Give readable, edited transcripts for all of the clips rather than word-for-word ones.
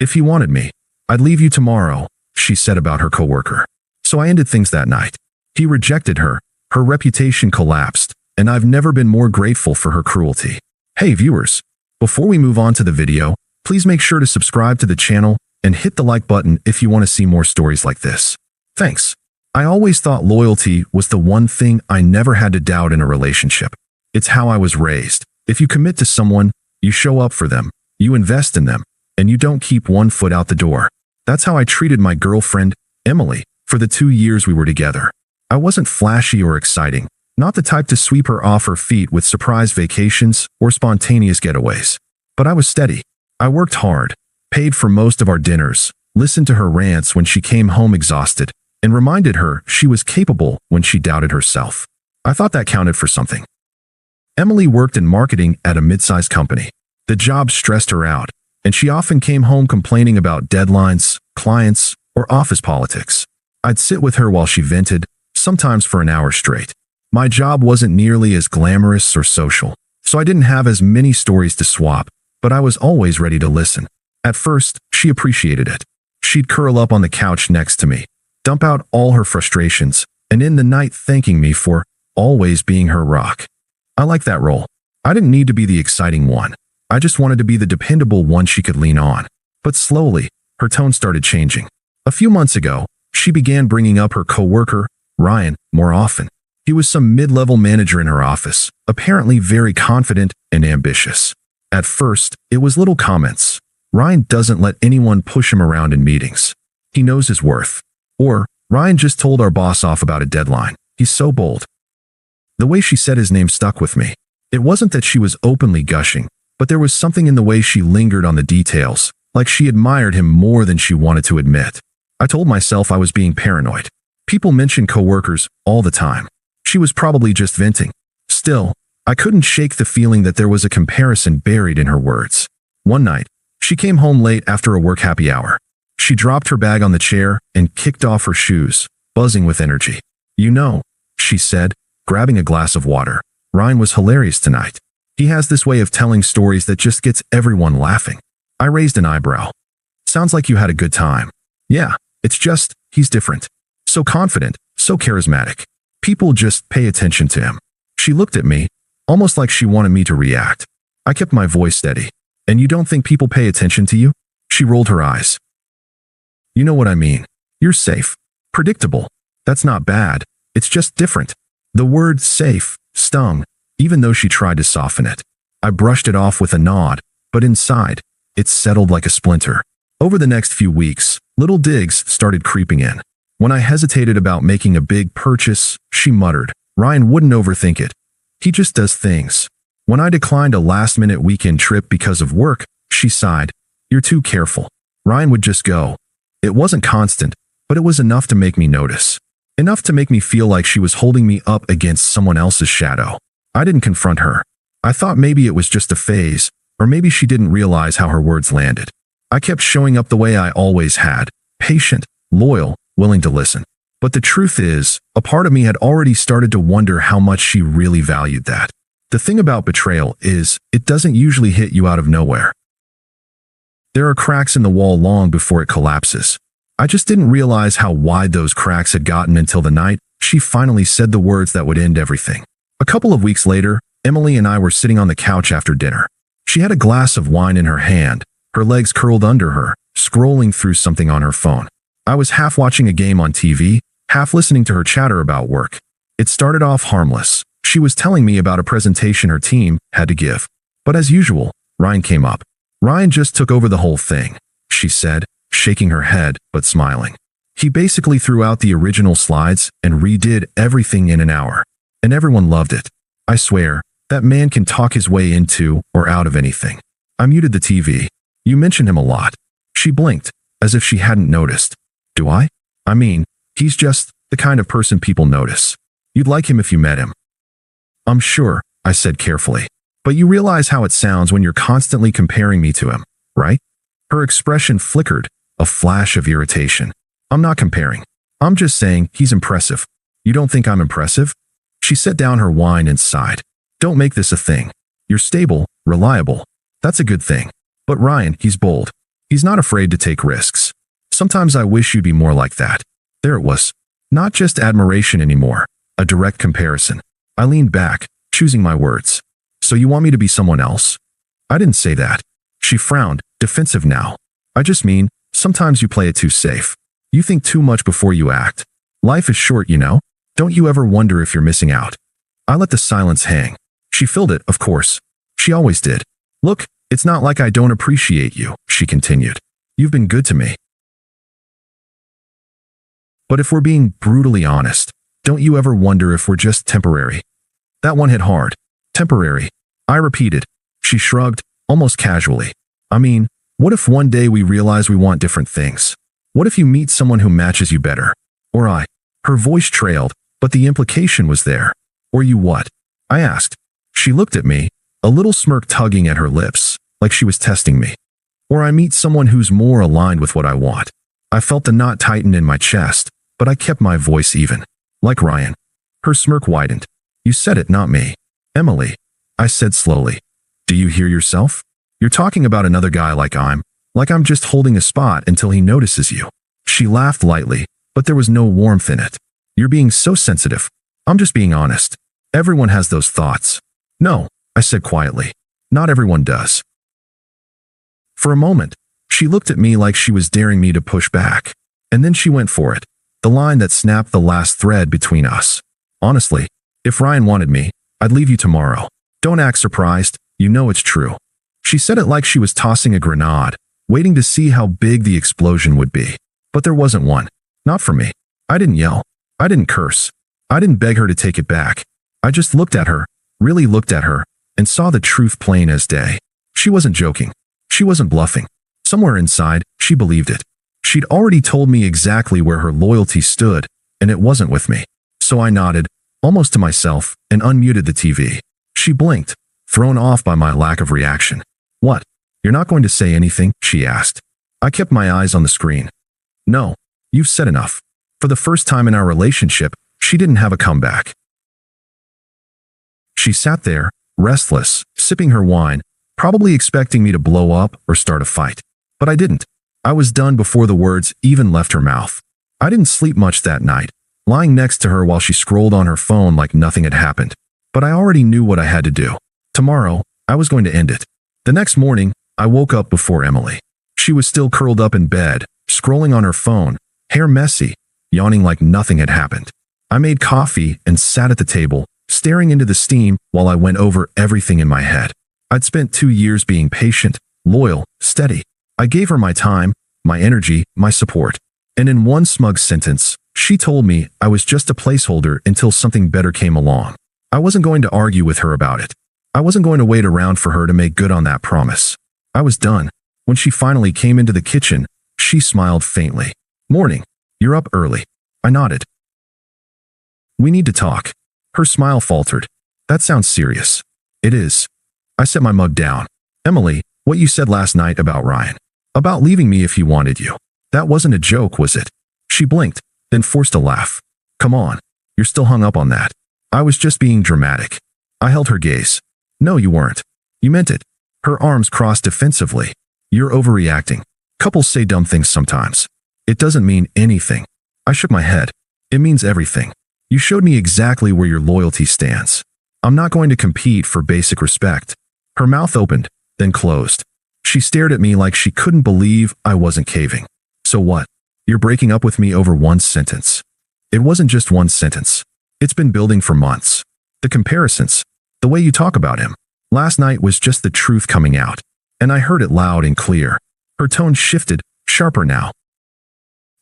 If he wanted me, I'd leave you tomorrow, she said about her coworker. So I ended things that night. He rejected her, her reputation collapsed, and I've never been more grateful for her cruelty. Hey viewers, before we move on to the video, please make sure to subscribe to the channel and hit the like button if you want to see more stories like this. Thanks. I always thought loyalty was the one thing I never had to doubt in a relationship. It's how I was raised. If you commit to someone, you show up for them, you invest in them, and you don't keep one foot out the door. That's how I treated my girlfriend, Emily, for the 2 years we were together. I wasn't flashy or exciting, not the type to sweep her off her feet with surprise vacations or spontaneous getaways. But I was steady. I worked hard, paid for most of our dinners, listened to her rants when she came home exhausted, and reminded her she was capable when she doubted herself. I thought that counted for something. Emily worked in marketing at a mid-sized company. The job stressed her out, and she often came home complaining about deadlines, clients, or office politics. I'd sit with her while she vented, sometimes for an hour straight. My job wasn't nearly as glamorous or social, so I didn't have as many stories to swap, but I was always ready to listen. At first, she appreciated it. She'd curl up on the couch next to me, dump out all her frustrations, and in the night thanking me for always being her rock. I liked that role. I didn't need to be the exciting one. I just wanted to be the dependable one she could lean on. But slowly, her tone started changing. A few months ago, she began bringing up her coworker, Ryan, more often. He was some mid-level manager in her office, apparently very confident and ambitious. At first, it was little comments. Ryan doesn't let anyone push him around in meetings. He knows his worth. Or, Ryan just told our boss off about a deadline. He's so bold. The way she said his name stuck with me. It wasn't that she was openly gushing, but there was something in the way she lingered on the details, like she admired him more than she wanted to admit. I told myself I was being paranoid. People mention coworkers all the time. She was probably just venting. Still, I couldn't shake the feeling that there was a comparison buried in her words. One night, she came home late after a work happy hour. She dropped her bag on the chair and kicked off her shoes, buzzing with energy. You know, she said, grabbing a glass of water, Ryan was hilarious tonight. He has this way of telling stories that just gets everyone laughing. I raised an eyebrow. Sounds like you had a good time. Yeah, it's just, he's different. So confident, so charismatic. People just pay attention to him. She looked at me, almost like she wanted me to react. I kept my voice steady. And you don't think people pay attention to you? She rolled her eyes. You know what I mean. You're safe. Predictable. That's not bad. It's just different. The word safe stung, even though she tried to soften it. I brushed it off with a nod, but inside, it settled like a splinter. Over the next few weeks, little digs started creeping in. When I hesitated about making a big purchase, she muttered, Ryan wouldn't overthink it. He just does things. When I declined a last-minute weekend trip because of work, she sighed, You're too careful. Ryan would just go. It wasn't constant, but it was enough to make me notice. Enough to make me feel like she was holding me up against someone else's shadow. I didn't confront her. I thought maybe it was just a phase, or maybe she didn't realize how her words landed. I kept showing up the way I always had, patient, loyal, willing to listen. But the truth is, a part of me had already started to wonder how much she really valued that. The thing about betrayal is, it doesn't usually hit you out of nowhere. There are cracks in the wall long before it collapses. I just didn't realize how wide those cracks had gotten until the night she finally said the words that would end everything. A couple of weeks later, Emily and I were sitting on the couch after dinner. She had a glass of wine in her hand, her legs curled under her, scrolling through something on her phone. I was half watching a game on TV, half listening to her chatter about work. It started off harmless. She was telling me about a presentation her team had to give. But as usual, Ryan came up. Ryan just took over the whole thing, she said, shaking her head but smiling. He basically threw out the original slides and redid everything in an hour. And everyone loved it. I swear, that man can talk his way into or out of anything. I muted the TV. You mentioned him a lot. She blinked, as if she hadn't noticed. Do I? I mean, he's just the kind of person people notice. You'd like him if you met him. I'm sure, I said carefully. But you realize how it sounds when you're constantly comparing me to him, right? Her expression flickered, a flash of irritation. I'm not comparing. I'm just saying he's impressive. You don't think I'm impressive? She set down her wine and sighed. Don't make this a thing. You're stable, reliable. That's a good thing. But Ryan, he's bold. He's not afraid to take risks. Sometimes I wish you'd be more like that. There it was. Not just admiration anymore, a direct comparison. I leaned back, choosing my words. So you want me to be someone else? I didn't say that. She frowned, defensive now. I just mean, sometimes you play it too safe. You think too much before you act. Life is short, you know? Don't you ever wonder if you're missing out? I let the silence hang. She filled it, of course. She always did. Look, it's not like I don't appreciate you, she continued. You've been good to me. But if we're being brutally honest, don't you ever wonder if we're just temporary? That one hit hard. Temporary. I repeated. She shrugged, almost casually. I mean, what if one day we realize we want different things? What if you meet someone who matches you better? Or I. Her voice trailed, but the implication was there. Or you what? I asked. She looked at me, a little smirk tugging at her lips, like she was testing me. Or I meet someone who's more aligned with what I want. I felt the knot tighten in my chest, but I kept my voice even. Like Ryan. Her smirk widened. You said it, not me. Emily. I said slowly. Do you hear yourself? You're talking about another guy like I'm just holding a spot until he notices you. She laughed lightly, but there was no warmth in it. You're being so sensitive. I'm just being honest. Everyone has those thoughts. No, I said quietly. Not everyone does. For a moment, she looked at me like she was daring me to push back. And then she went for it. The line that snapped the last thread between us. Honestly, if Ryan wanted me, I'd leave you tomorrow. Don't act surprised, you know it's true. She said it like she was tossing a grenade, waiting to see how big the explosion would be. But there wasn't one. Not for me. I didn't yell. I didn't curse. I didn't beg her to take it back. I just looked at her, really looked at her, and saw the truth plain as day. She wasn't joking. She wasn't bluffing. Somewhere inside, she believed it. She'd already told me exactly where her loyalty stood, and it wasn't with me. So I nodded, almost to myself, and unmuted the TV. She blinked, thrown off by my lack of reaction. What? You're not going to say anything? She asked. I kept my eyes on the screen. No, you've said enough. For the first time in our relationship, she didn't have a comeback. She sat there, restless, sipping her wine, probably expecting me to blow up or start a fight. But I didn't. I was done before the words even left her mouth. I didn't sleep much that night, lying next to her while she scrolled on her phone like nothing had happened. But I already knew what I had to do. Tomorrow, I was going to end it. The next morning, I woke up before Emily. She was still curled up in bed, scrolling on her phone, hair messy, yawning like nothing had happened. I made coffee and sat at the table, staring into the steam while I went over everything in my head. I'd spent 2 years being patient, loyal, steady. I gave her my time, my energy, my support. And in one smug sentence, she told me I was just a placeholder until something better came along. I wasn't going to argue with her about it. I wasn't going to wait around for her to make good on that promise. I was done. When she finally came into the kitchen, she smiled faintly. Morning. You're up early. I nodded. We need to talk. Her smile faltered. That sounds serious. It is. I set my mug down. Emily, what you said last night about Ryan. About leaving me if he wanted you. That wasn't a joke, was it? She blinked, then forced a laugh. Come on. You're still hung up on that. I was just being dramatic. I held her gaze. No, you weren't. You meant it. Her arms crossed defensively. You're overreacting. Couples say dumb things sometimes. It doesn't mean anything. I shook my head. It means everything. You showed me exactly where your loyalty stands. I'm not going to compete for basic respect. Her mouth opened, then closed. She stared at me like she couldn't believe I wasn't caving. So what? You're breaking up with me over one sentence. It wasn't just one sentence. It's been building for months. The comparisons, the way you talk about him. Last night was just the truth coming out, and I heard it loud and clear. Her tone shifted, sharper now.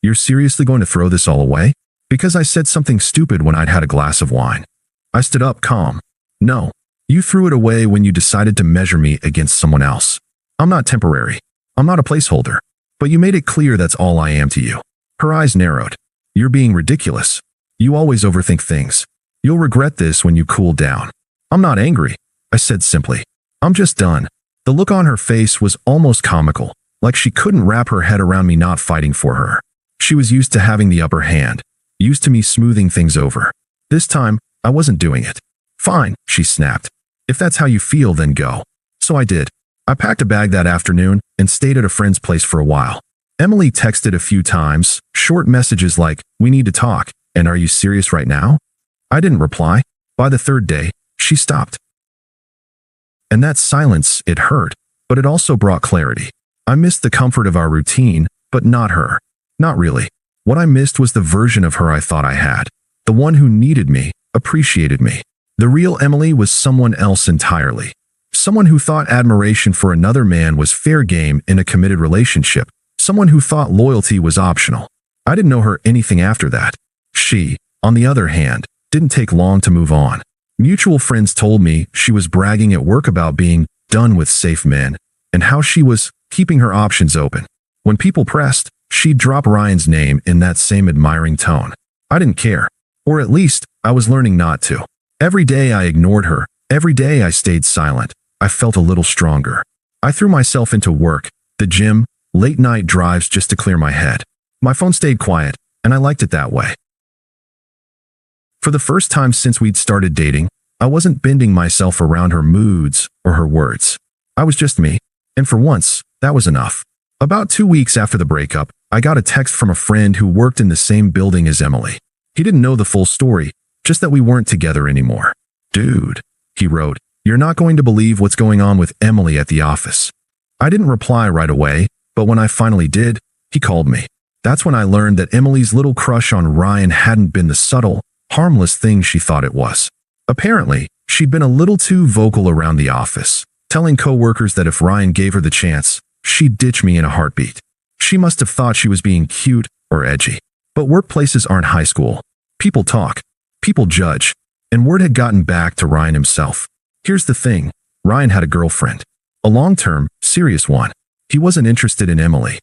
You're seriously going to throw this all away? Because I said something stupid when I'd had a glass of wine. I stood up calm. No, you threw it away when you decided to measure me against someone else. I'm not temporary. I'm not a placeholder. But you made it clear that's all I am to you. Her eyes narrowed. You're being ridiculous. You always overthink things. You'll regret this when you cool down. I'm not angry, I said simply. I'm just done. The look on her face was almost comical, like she couldn't wrap her head around me not fighting for her. She was used to having the upper hand, used to me smoothing things over. This time, I wasn't doing it. Fine, she snapped. If that's how you feel, then go. So I did. I packed a bag that afternoon and stayed at a friend's place for a while. Emily texted a few times, short messages like, "We need to talk," and "Are you serious right now?" I didn't reply. By the third day, she stopped. And that silence, it hurt, but it also brought clarity. I missed the comfort of our routine, but not her. Not really. What I missed was the version of her I thought I had. The one who needed me, appreciated me. The real Emily was someone else entirely. Someone who thought admiration for another man was fair game in a committed relationship. Someone who thought loyalty was optional. I didn't know her anything after that. She, on the other hand, didn't take long to move on. Mutual friends told me she was bragging at work about being done with safe men and how she was keeping her options open. When people pressed, she'd drop Ryan's name in that same admiring tone. I didn't care. Or at least, I was learning not to. Every day I ignored her. Every day I stayed silent. I felt a little stronger. I threw myself into work, the gym, late-night drives just to clear my head. My phone stayed quiet, and I liked it that way. For the first time since we'd started dating, I wasn't bending myself around her moods or her words. I was just me, and for once, that was enough. About 2 weeks after the breakup, I got a text from a friend who worked in the same building as Emily. He didn't know the full story, just that we weren't together anymore. "Dude," he wrote, "you're not going to believe what's going on with Emily at the office." I didn't reply right away, but when I finally did, he called me. That's when I learned that Emily's little crush on Ryan hadn't been the subtle, harmless thing she thought it was. Apparently, she'd been a little too vocal around the office, telling coworkers that if Ryan gave her the chance, she'd ditch me in a heartbeat. She must have thought she was being cute or edgy. But workplaces aren't high school. People talk. People judge. And word had gotten back to Ryan himself. Here's the thing. Ryan had a girlfriend. A long-term, serious one. He wasn't interested in Emily.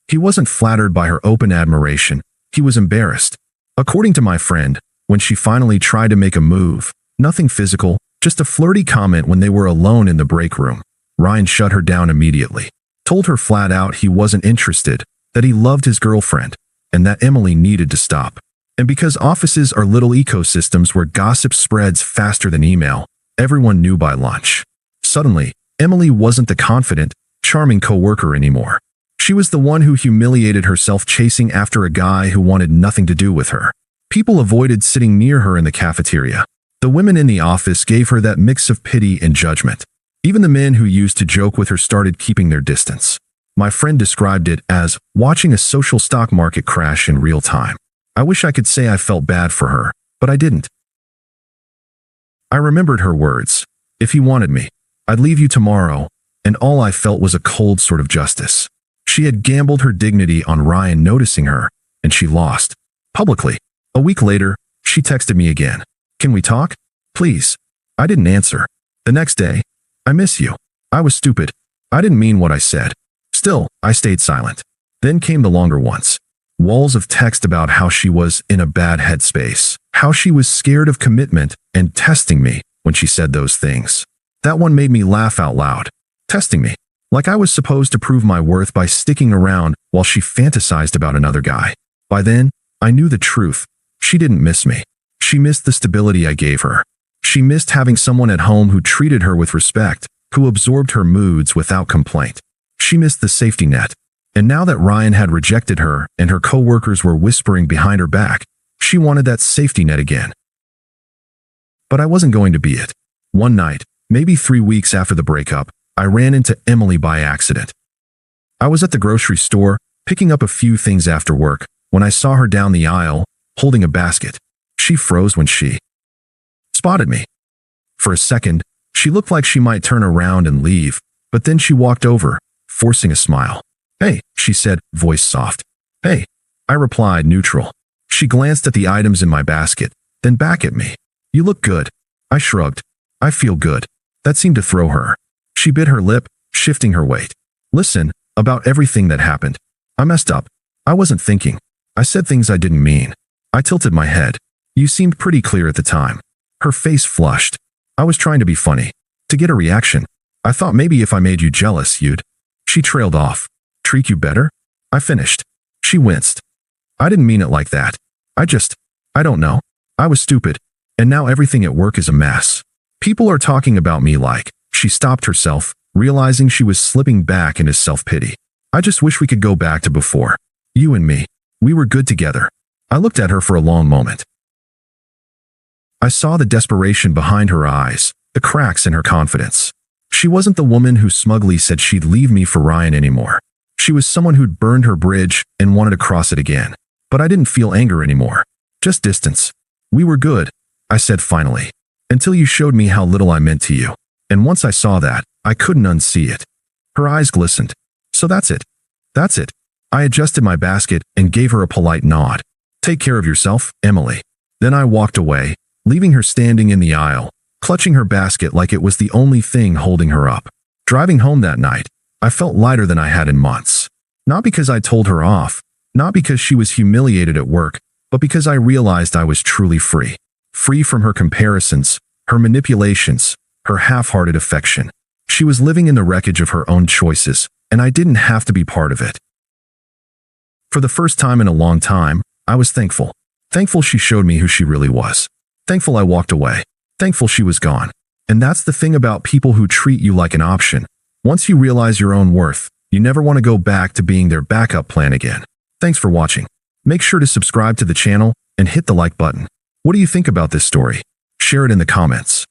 He wasn't flattered by her open admiration. He was embarrassed. According to my friend, when she finally tried to make a move, nothing physical, just a flirty comment when they were alone in the break room, Ryan shut her down immediately. Told her flat out he wasn't interested, that he loved his girlfriend, and that Emily needed to stop. And because offices are little ecosystems where gossip spreads faster than email, everyone knew by lunch. Suddenly, Emily wasn't the confident, charming coworker anymore. She was the one who humiliated herself chasing after a guy who wanted nothing to do with her. People avoided sitting near her in the cafeteria. The women in the office gave her that mix of pity and judgment. Even the men who used to joke with her started keeping their distance. My friend described it as watching a social stock market crash in real time. I wish I could say I felt bad for her, but I didn't. I remembered her words. "If he wanted me, I'd leave you tomorrow," and all I felt was a cold sort of justice. She had gambled her dignity on Ryan noticing her, and she lost. Publicly. A week later, she texted me again. "Can we talk? Please." I didn't answer. The next day, "I miss you." I was stupid. I didn't mean what I said. Still, I stayed silent. Then came the longer ones. Walls of text about how she was in a bad headspace, how she was scared of commitment, and testing me when she said those things. That one made me laugh out loud. Testing me. Like I was supposed to prove my worth by sticking around while she fantasized about another guy. By then, I knew the truth. She didn't miss me. She missed the stability I gave her. She missed having someone at home who treated her with respect, who absorbed her moods without complaint. She missed the safety net. And now that Ryan had rejected her and her coworkers were whispering behind her back, she wanted that safety net again. But I wasn't going to be it. One night, maybe 3 weeks after the breakup, I ran into Emily by accident. I was at the grocery store, picking up a few things after work, when I saw her down the aisle, holding a basket. She froze when she spotted me. For a second, she looked like she might turn around and leave, but then she walked over, forcing a smile. "Hey," she said, voice soft. "Hey," I replied, neutral. She glanced at the items in my basket, then back at me. "You look good." I shrugged. "I feel good." That seemed to throw her. She bit her lip, shifting her weight. "Listen, about everything that happened. I messed up. I wasn't thinking. I said things I didn't mean." I tilted my head. "You seemed pretty clear at the time." Her face flushed. "I was trying to be funny. To get a reaction. I thought maybe if I made you jealous, you'd." She trailed off. "Treat you better?" I finished. She winced. "I didn't mean it like that. I don't know. I was stupid. And now everything at work is a mess. People are talking about me like." She stopped herself, realizing she was slipping back into self-pity. I just wish we could go back to before. You and me. We were good together. I looked at her for a long moment. I saw the desperation behind her eyes, the cracks in her confidence. She wasn't the woman who smugly said she'd leave me for Ryan anymore. She was someone who'd burned her bridge and wanted to cross it again. But I didn't feel anger anymore. Just distance. We were good, I said finally. Until you showed me how little I meant to you. And once I saw that, I couldn't unsee it. Her eyes glistened. So that's it. That's it. I adjusted my basket and gave her a polite nod. Take care of yourself, Emily. Then I walked away, leaving her standing in the aisle, clutching her basket like it was the only thing holding her up. Driving home that night, I felt lighter than I had in months. Not because I told her off, not because she was humiliated at work, but because I realized I was truly free. Free from her comparisons, her manipulations, her half-hearted affection. She was living in the wreckage of her own choices, and I didn't have to be part of it. For the first time in a long time, I was thankful. Thankful she showed me who she really was. Thankful I walked away. Thankful she was gone. And that's the thing about people who treat you like an option. Once you realize your own worth, you never want to go back to being their backup plan again. Thanks for watching. Make sure to subscribe to the channel and hit the like button. What do you think about this story? Share it in the comments.